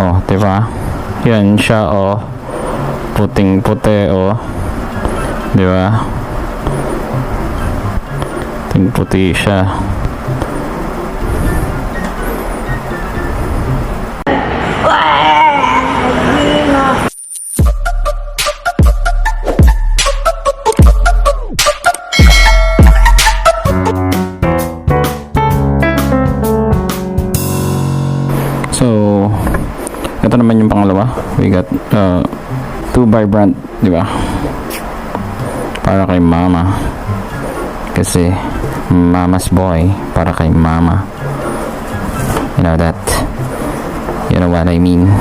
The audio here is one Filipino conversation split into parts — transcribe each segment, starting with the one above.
Oh, diba? Yan siya, oh. Puting-puti, oh. Diba? Puting-puti siya. So, ito naman yung pangalawa. We got 2 vibrant, di ba? Para kay mama. Kasi mama's boy, para kay mama. You know that? You know what I mean?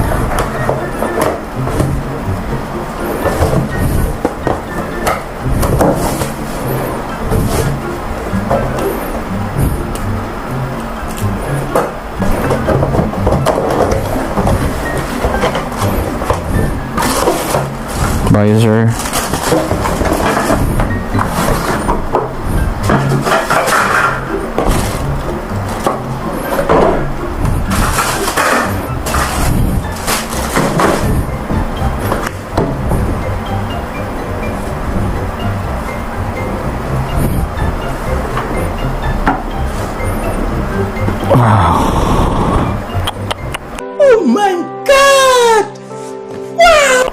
Visor. Wow. Oh my God! Wow!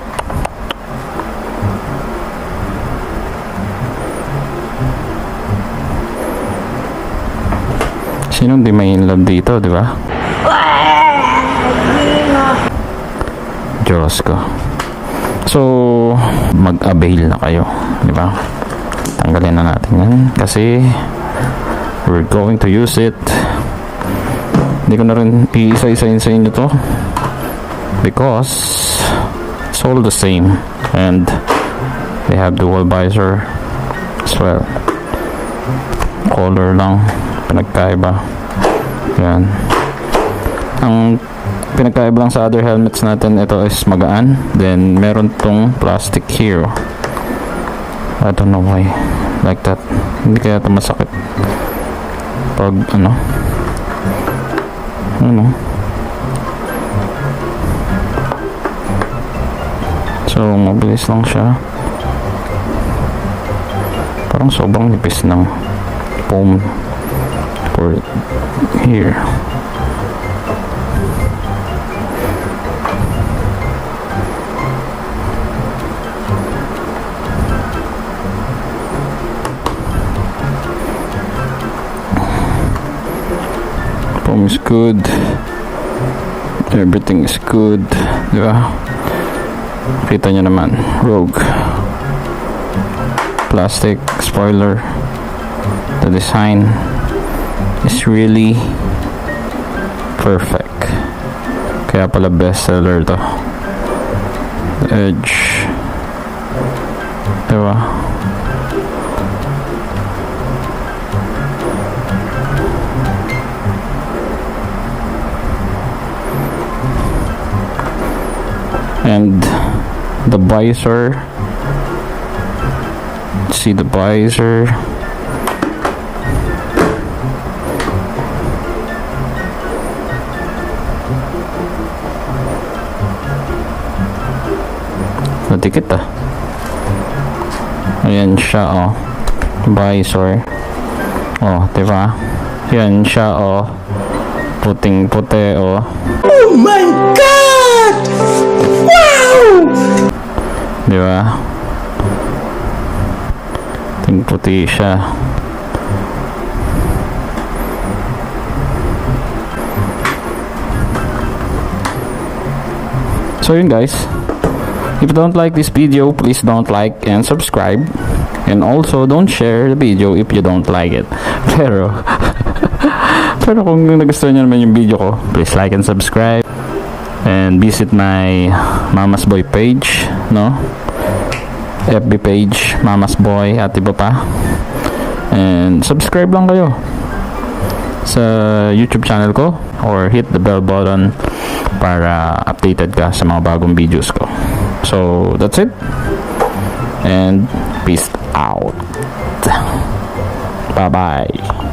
Sinong di may in love dito, di ba? Diyos ko. So, mag-avail na kayo, di ba? Tanggalin na natin yan kasi we're going to use it. Hindi ko na rin iisa-isain sa inyo to because it's all the same and they have dual visor as well. Color lang pinagkaiba. Yan. Ang pinagkaiba lang sa other helmets natin, ito is magaan. Then meron tong plastic here. I don't know why like that. Hindi kaya ito masakit pag ano. So mabilis lang siya. Parang sobrang nipis ng foam for here. Foam is good. Everything is good. Diba? Kita nyo naman. Rogue. Plastic spoiler. The design is really perfect. Kaya pala bestseller to. The edge. Diba? And the visor. See the visor. Nadikit ah. Ayan siya oh. Visor. Oh, diba? Yan siya oh. Puting-puti oh. Oh my God! Wow! Diba? Puting-puti siya. So yun guys. If you don't like this video, please don't like and subscribe. And also, don't share the video if you don't like it. Pero kung nagustuhan nyo naman yung video ko, please like and subscribe. And visit my Mamasboiatbp page, no? FB page, Mamasboiatbp. And subscribe lang kayo sa YouTube channel ko. Or hit the bell button para updated ka sa mga bagong videos ko. So, that's it. And peace out. Bye-bye.